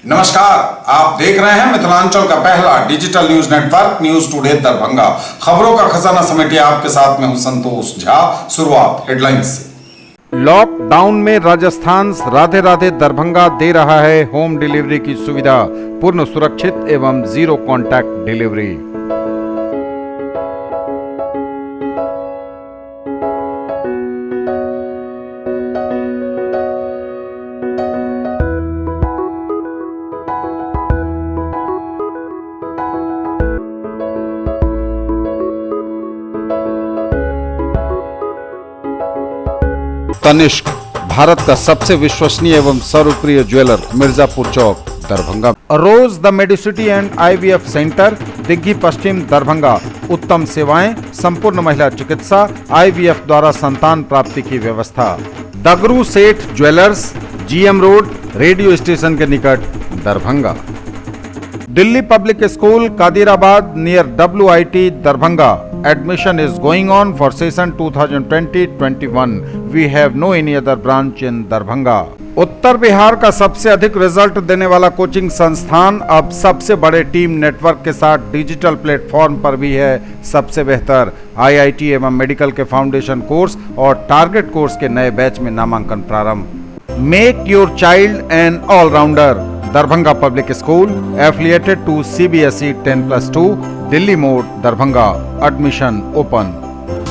नमस्कार, आप देख रहे हैं मिथिलांचल का पहला digital news network news today Darbhanga. खबरों का खजाना समेटे आपके साथ में हूं संतोष झा। शुरुआत हेडलाइंस से। लॉकडाउन में राजस्थान राधे राधे दरभंगा दे रहा है होम डिलीवरी की सुविधा, पूर्ण सुरक्षित एवं zero contact delivery. Tanishq, Bharat का सबसे विश्वसनीय एवं सर्वप्रिय jeweller, Mirzapur Chowk, Darbhanga. Rose the Medicity and IVF centre, Digghi Paschim, Darbhanga. उत्तम सेवाएं, संपूर्ण महिला चिकित्सा, IVF द्वारा संतान प्राप्ति की व्यवस्था। Dagru Seth jewellers, GM road, radio station के निकट, Darbhanga. Delhi public school, Kadirabad, near WIT, Darbhanga. Admission is going on for session 2020-21. We have no any other branch in Darbhanga. उत्तर बिहार का सबसे अधिक रिजल्ट देने वाला कोचिंग संस्थान अब सबसे बड़े टीम नेटवर्क के साथ डिजिटल प्लेटफॉर्म पर भी है सबसे बेहतर। IIT एवं मेडिकल के फाउंडेशन कोर्स और टारगेट कोर्स के नए बैच में नामांकन प्रारंभ। Make your child an all rounder, Darbhanga public school, affiliated to CBSE 10+2, Delhi मोड़, दरभंगा। Admission open.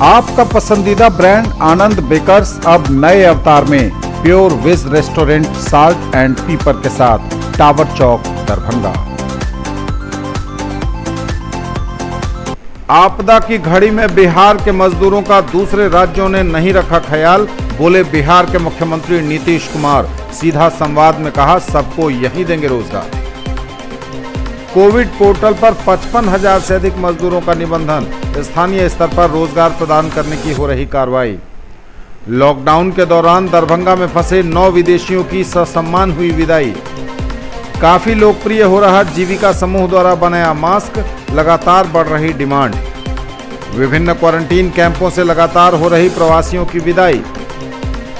आपका पसंदीदा ब्रांड आनंद बेकर्स अब नए अवतार में, pure veg restaurant, salt and pepper के साथ, टावर चौक, दरभंगा। आपदा की घड़ी में बिहार के मजदूरों का दूसरे राज्यों ने नहीं रखा ख्याल, बोले बिहार के मुख्यमंत्री नीतीश कुमार। सीधा संवाद में कहा, सबको यही देंगे रोजगार। कोविड पोर्टल पर 55,000 से अधिक मजदूरों का निबंधन, स्थानीय स्तर पर रोजगार प्रदान करने की हो रही कार्रवाई। लॉकडाउन के दौरान दरभंगा में फंसे 9 विदेशियों की ससम्मान हुई विदाई। काफी लोकप्रिय हो रहा जीविका समूह द्वारा बनाया मास्क, लगातार बढ़ रही डिमांड। विभिन्न क्वारंटीन कैंपों से लगातार हो रही प्रवासियों की विदाई।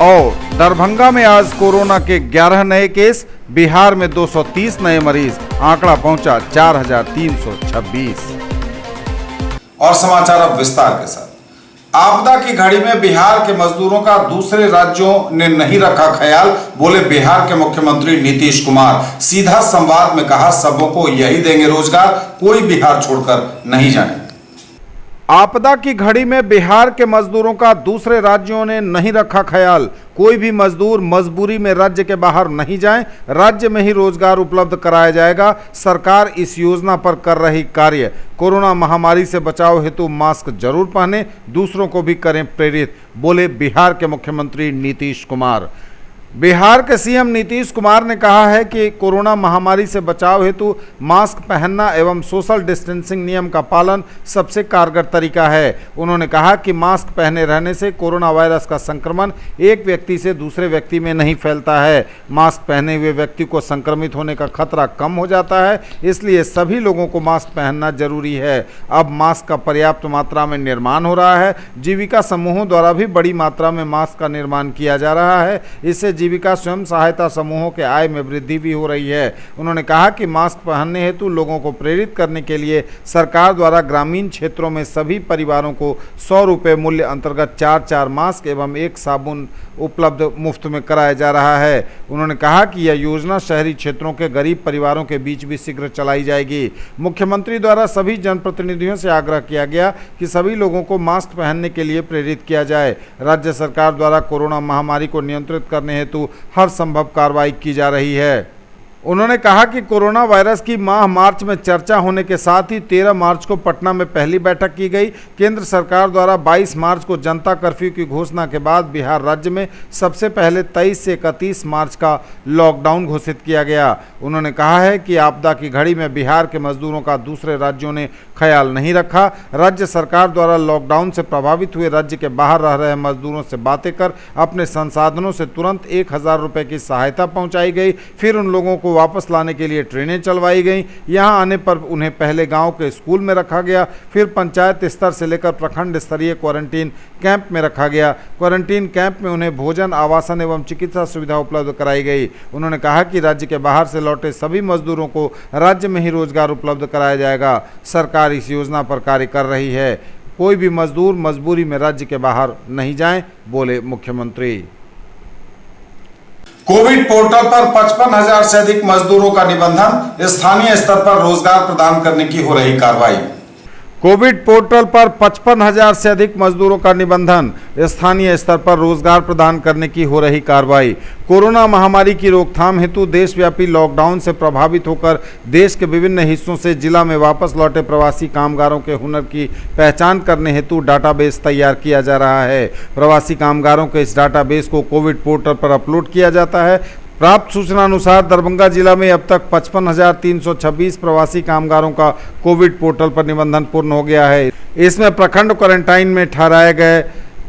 और दरभंगा में आज कोरोना के 11 नए केस, बिहार में 230 नए मरीज, आंकड़ा पहुंचा 4,326। और समाचार अब विस्तार के साथ। आपदा की घड़ी में बिहार के मजदूरों का दूसरे राज्यों ने नहीं रखा ख्याल, बोले बिहार के मुख्यमंत्री नीतीश कुमार। सीधा संवाद में कहा, सबको यही देंगे रोजगार, कोई बिहार छोड़कर नहीं जाए। आपदा की घड़ी में बिहार के मजदूरों का दूसरे राज्यों ने नहीं रखा ख्याल, कोई भी मजदूर मजबूरी में राज्य के बाहर नहीं जाए, राज्य में ही रोजगार उपलब्ध कराया जाएगा। सरकार इस योजना पर कर रही कार्य। कोरोना महामारी से बचाव हेतु मास्क जरूर पहने, दूसरों को भी करें प्रेरित, बोले बिहार के मुख्यमंत्री नीतीश कुमार। बिहार के CM नीतीश कुमार ने कहा है कि कोरोना महामारी से बचाव हेतु मास्क पहनना एवं सोशल डिस्टेंसिंग नियम का पालन सबसे कारगर तरीका है। उन्होंने कहा कि मास्क पहने रहने से कोरोना वायरस का संक्रमण एक व्यक्ति से दूसरे व्यक्ति में नहीं फैलता है। मास्क पहने हुए व्यक्ति को संक्रमित होने का खतरा कम हो जाता है, इसलिए सभी लोगों को मास्क पहनना जरूरी है। अब मास्क का पर्याप्त मात्रा में निर्माण हो रहा है। जीविका समूहों द्वारा भी बड़ी मात्रा में मास्क का निर्माण किया जा रहा है। इससे जीविका स्वयं सहायता समूहों के आय में वृद्धि भी हो रही है। उन्होंने कहा कि मास्क पहनने हेतु लोगों को प्रेरित करने के लिए सरकार द्वारा ग्रामीण क्षेत्रों में सभी परिवारों को 100 रुपये मूल्य अंतर्गत 4 मास्क एवं 1 साबुन उपलब्ध मुफ्त में कराया जा रहा है। उन्होंने कहा कि यह योजना शहरी क्षेत्रों के गरीब परिवारों के बीच भी शीघ्र चलाई जाएगी। मुख्यमंत्री द्वारा सभी जनप्रतिनिधियों से आग्रह किया गया कि सभी लोगों को मास्क पहनने के लिए प्रेरित किया जाए। राज्य सरकार द्वारा कोरोना महामारी को नियंत्रित करने हेतु हर संभव कार्रवाई की जा रही है। उन्होंने कहा कि कोरोना वायरस की माह मार्च में चर्चा होने के साथ ही 13 मार्च को पटना में पहली बैठक की गई। केंद्र सरकार द्वारा 22 मार्च को जनता कर्फ्यू की घोषणा के बाद बिहार राज्य में सबसे पहले 23 से 31 मार्च का लॉकडाउन घोषित किया गया। उन्होंने कहा है कि आपदा की घड़ी में बिहार के मजदूरों का दूसरे राज्यों ने ख्याल नहीं रखा। राज्य सरकार द्वारा लॉकडाउन से प्रभावित हुए राज्य के बाहर रह रहे मजदूरों से बातें कर अपने संसाधनों से तुरंत 1,000 रुपये की सहायता पहुँचाई गई। फिर उन लोगों को को वापस लाने के लिए ट्रेनें चलवाई गईं। यहां आने पर उन्हें पहले गांव के स्कूल में रखा गया, फिर पंचायत स्तर से लेकर प्रखंड स्तरीय क्वारंटीन कैंप में रखा गया। क्वारंटीन कैंप में उन्हें भोजन, आवासन एवं चिकित्सा सुविधा उपलब्ध कराई गई। उन्होंने कहा कि राज्य के बाहर से लौटे सभी मजदूरों को राज्य में ही रोजगार उपलब्ध कराया जाएगा। सरकार इस योजना पर कार्य कर रही है। कोई भी मजदूर मजबूरी में राज्य के बाहर नहीं जाएं, बोले मुख्यमंत्री। कोविड पोर्टल पर 55,000 से अधिक मजदूरों का निबंधन, स्थानीय स्तर पर रोजगार प्रदान करने की हो रही कार्रवाई। कोविड पोर्टल पर 55,000 से अधिक मजदूरों का निबंधन, स्थानीय स्तर पर रोजगार प्रदान करने की हो रही कार्रवाई। कोरोना महामारी की रोकथाम हेतु देशव्यापी लॉकडाउन से प्रभावित होकर देश के विभिन्न हिस्सों से जिला में वापस लौटे प्रवासी कामगारों के हुनर की पहचान करने हेतु डाटाबेस तैयार किया जा रहा है। प्रवासी कामगारों के इस डाटाबेस को कोविड पोर्टल पर अपलोड किया जाता है। प्राप्त सूचना अनुसार दरभंगा जिला में अब तक 55,326 प्रवासी कामगारों का कोविड पोर्टल पर निबंधन पूर्ण हो गया है। इसमें प्रखंड क्वारंटाइन में ठहराए गए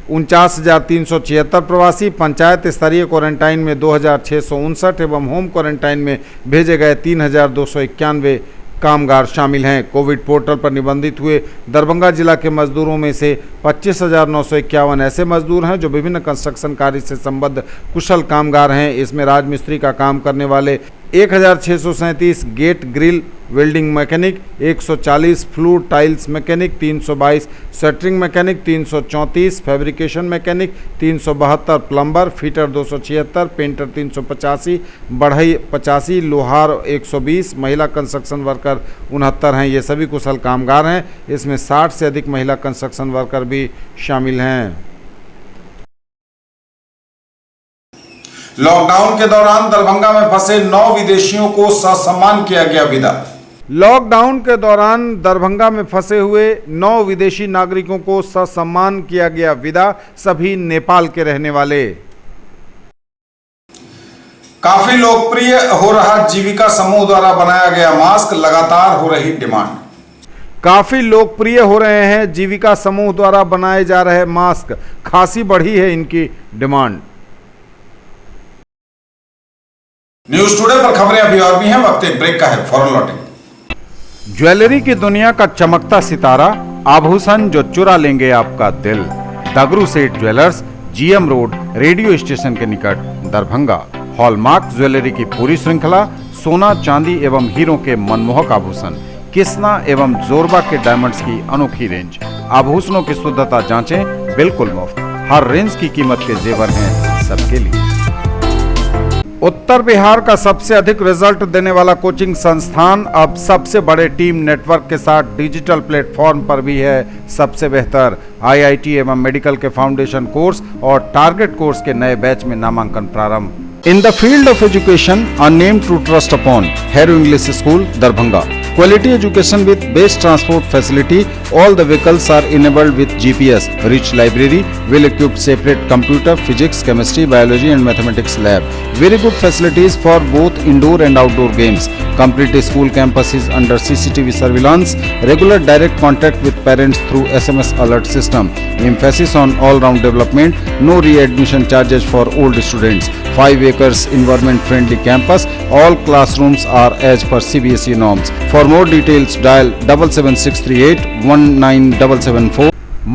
49,376 प्रवासी, पंचायत स्तरीय क्वारंटाइन में 2,659 एवं होम क्वारंटाइन में भेजे गए 3,291 कामगार शामिल हैं। कोविड पोर्टल पर निबंधित हुए दरभंगा जिला के मजदूरों में से 25,951 ऐसे मजदूर हैं जो विभिन्न कंस्ट्रक्शन कार्य से संबद्ध कुशल कामगार हैं। इसमें राजमिस्त्री का काम करने वाले 1,637 gate grill welding mechanic, 140 floor tiles mechanic, 322 shuttering mechanic, 334 fabrication mechanic, 372 plumber, fitter 276, painter 385, बढ़ई 85, लोहार 120, महिला कंस्ट्रक्शन वर्कर 69 हैं। ये सभी कुशल कामगार हैं। इसमें 60 से अधिक महिला कंस्ट्रक्शन वर्कर भी शामिल हैं। लॉकडाउन के दौरान दरभंगा में फंसे 9 विदेशियों को ससम्मान किया गया विदा। लॉकडाउन के दौरान दरभंगा में फंसे हुए 9 विदेशी नागरिकों को ससम्मान किया गया विदा, सभी नेपाल के रहने वाले। काफी लोकप्रिय हो रहा जीविका समूह द्वारा बनाया गया मास्क, लगातार हो रही डिमांड। काफी लोकप्रिय हो रहे हैं जीविका समूह द्वारा बनाए जा रहे मास्क, खासी बढ़ी है इनकी डिमांड। न्यूज टुडे पर खबरें अभी और भी हैं, वक्त एक ब्रेक का है, फौरन लौटेंगे। ज्वेलरी की दुनिया का चमकता सितारा, आभूषण जो चुरा लेंगे आपका दिल। दगरू Seth jewellers, GM road, radio station के निकट, दरभंगा। हॉलमार्क ज्वेलरी की पूरी श्रृंखला, सोना, चांदी एवं हीरों के मनमोहक आभूषण, किस्ना एवं जोरबा के डायमंड्स की अनोखी रेंज। आभूषणों की शुद्धता जांचें, बिल्कुल मुफ्त। हर रेंज की कीमत के जेवर हैं सबके लिए। उत्तर बिहार का सबसे अधिक रिजल्ट देने वाला कोचिंग संस्थान अब सबसे बड़े टीम नेटवर्क के साथ डिजिटल प्लेटफॉर्म पर भी है सबसे बेहतर। आईआईटी एवं मेडिकल के फाउंडेशन कोर्स और टारगेट कोर्स के नए बैच में नामांकन प्रारंभ। In the field of education, a name to trust upon, Hero English School, Darbhanga. Quality education with best transport facility. All the vehicles are enabled with GPS. Rich library, well-equipped separate computer, physics, chemistry, biology and mathematics lab. Very good facilities for both indoor and outdoor games. Complete school campus is under CCTV surveillance. Regular direct contact with parents through SMS alert system. Emphasis on all-round development. No readmission charges for old students. 5 acres environment-friendly campus. All classrooms are as per CBSE norms. For more details, dial 77638 19774.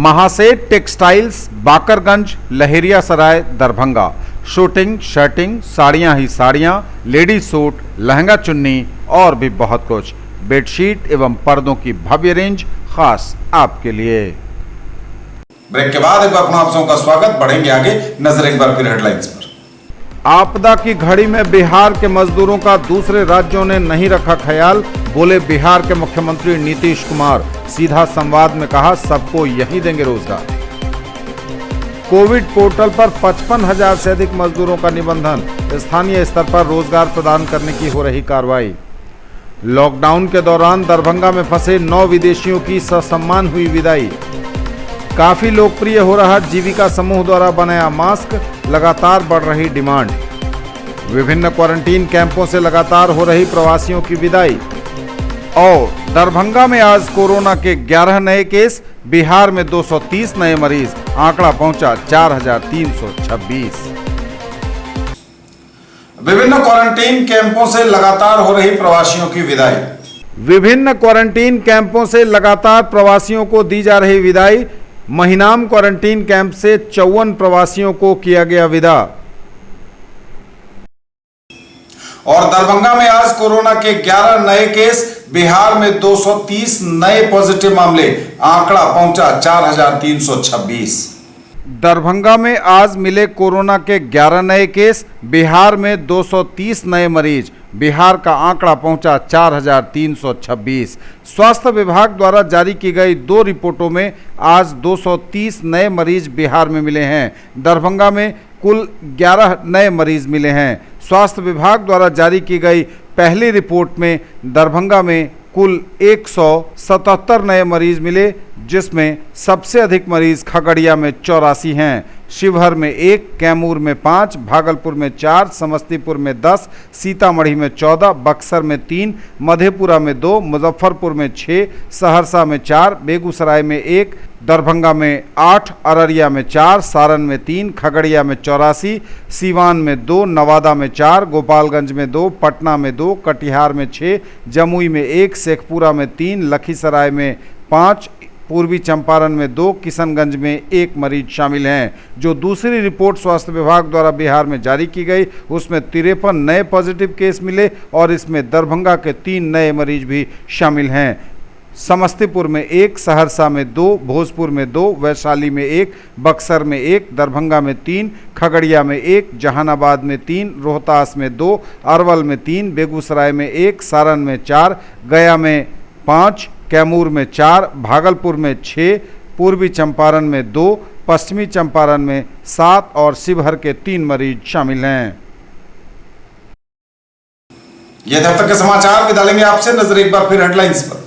Mahaseth Textiles, Bakarganj, Laheria Sarai, Darbhanga. Suiting, shirting, साड़ियाँ ही साड़ियाँ, ladies suit, lehenga चुन्नी और भी बहुत कुछ। Bedsheet एवं पर्दों की भव्य रेंज खास आपके लिए। ब्रेक के बाद एक बार पुनः आप सबका स्वागत। बढ़ेंगे आगे, नजर एक बार फिर हेडलाइंस पर। आपदा की घड़ी में बिहार के मजदूरों का दूसरे राज्यों ने नहीं रखा ख्याल, बोले बिहार के मुख्यमंत्री नीतीश कुमार। सीधा संवाद में कहा, सबको यही देंगे रोजगार। कोविड पोर्टल पर 55,000 से अधिक मजदूरों का निबंधन, स्थानीय स्तर पर रोजगार प्रदान करने की हो रही कार्रवाई। लॉकडाउन के दौरान दरभंगा में फंसे 9 विदेशियों की ससम्मान हुई विदाई। काफी लोकप्रिय हो रहा जीविका समूह द्वारा बनाया मास्क, लगातार बढ़ रही डिमांड। विभिन्न क्वारंटीन कैंपों से लगातार हो रही प्रवासियों की विदाई। और दरभंगा में आज कोरोना के 11 नए केस, बिहार में 230 नए मरीज, आंकड़ा पहुंचा 4,326। विभिन्न क्वारंटीन कैंपों से लगातार हो रही प्रवासियों की विदाई। विभिन्न क्वारंटीन कैंपों से लगातार प्रवासियों को दी जा रही विदाई। महिनाम क्वारंटीन कैंप से 54 प्रवासियों को किया गया विदा। और दरभंगा में आज कोरोना के 11 नए केस, बिहार में 230 नए पॉजिटिव मामले, आंकड़ा पहुंचा 4326। दरभंगा में आज मिले कोरोना के 11 नए केस, बिहार में 230 नए मरीज, बिहार का आंकड़ा पहुंचा 4326। स्वास्थ्य विभाग द्वारा जारी की गई 2 रिपोर्टों में आज 230 नए मरीज बिहार में मिले हैं। दरभंगा में कुल 11 नए मरीज मिले हैं। स्वास्थ्य विभाग द्वारा जारी की गई पहली रिपोर्ट में दरभंगा में कुल 177 नए मरीज मिले, जिसमें सबसे अधिक मरीज खगड़िया में 84 हैं, शिवहर में 1, कैमूर में 5, भागलपुर में 4, समस्तीपुर में 10, सीतामढ़ी में 14, बक्सर में 3, मधेपुरा में 2, मुजफ्फरपुर में 6, सहरसा में 4, बेगूसराय में 1, दरभंगा में 8, अररिया में 4, सारण में 3, खगड़िया में 84, सीवान में 2, नवादा में 4, गोपालगंज में 2, पटना में 2, कटिहार में 6, जमुई में 1, शेखपुरा में 3, लखीसराय में 5, पूर्वी चंपारण में 2, किशनगंज में 1 मरीज शामिल हैं। जो दूसरी रिपोर्ट स्वास्थ्य विभाग द्वारा बिहार में जारी की गई, उसमें 53 नए पॉजिटिव केस मिले और इसमें दरभंगा के 3 नए मरीज भी शामिल हैं। समस्तीपुर में 1, सहरसा में 2, भोजपुर में 2, वैशाली में 1, बक्सर में 1, दरभंगा में 3, खगड़िया में 1, जहानाबाद में 3, रोहतास में 2, अरवल में 3, बेगूसराय में 1, सारण में 4, गया में 5, कैमूर में 4, भागलपुर में 6, पूर्वी चंपारण में 2, पश्चिमी चंपारण में 7 और शिवहर के 3 मरीज शामिल हैं। ये तब तक के समाचार, विदा लेंगे आपसे। नजर एक बार फिर हेडलाइंस पर।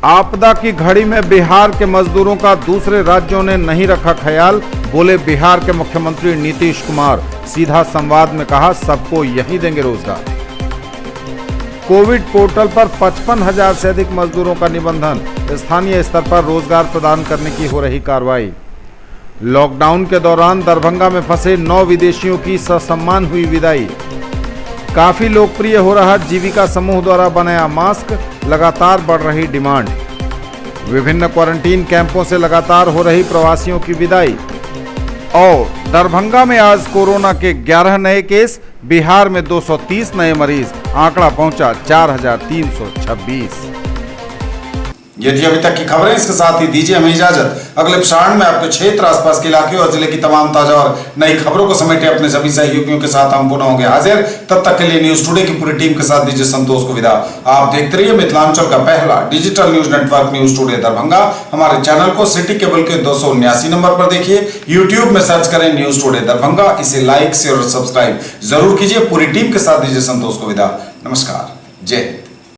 आपदा की घड़ी में बिहार के मजदूरों का दूसरे राज्यों ने नहीं रखा ख्याल, बोले बिहार के मुख्यमंत्री नीतीश कुमार। सीधा संवाद में कहा, सबको यहीं देंगे रोजगार। कोविड पोर्टल पर 55,000 से अधिक मजदूरों का निबंधन, स्थानीय स्तर पर रोजगार प्रदान करने की हो रही कार्रवाई। लॉकडाउन के दौरान दरभंगा में फंसे 9 विदेशियों की ससम्मान हुई विदाई। काफी लोकप्रिय हो रहा जीविका समूह द्वारा बनाया मास्क, लगातार बढ़ रही डिमांड। विभिन्न क्वारंटीन कैंपों से लगातार हो रही प्रवासियों की विदाई। और दरभंगा में आज कोरोना के 11 नए केस, बिहार में 230 नए मरीज, आंकड़ा पहुंचा 4326। ये थी अभी तक की खबरें। इसके साथ ही दीजिए हमें इजाजत। अगले प्रसारण में आपके क्षेत्र, आसपास के इलाके और जिले की तमाम ताजा और नई खबरों को समेटे अपने सभी सहयोगियों के साथ हम पुनः होंगे हाजिर। तब तक के लिए न्यूज टुडे की पूरी टीम के साथ दीजिए संतोष को विदा। आप देखते रहिए मिथिलांचल का पहला digital news network news today Darbhanga. हमारे चैनल को सिटी केबल के 279 नंबर पर देखिए। यूट्यूब में सर्च करें न्यूज टुडे दरभंगा। इसे लाइक, शेयर और सब्सक्राइब जरूर कीजिए। पूरी टीम के साथ दीजिए संतोष को विदा। नमस्कार, जय हिंद।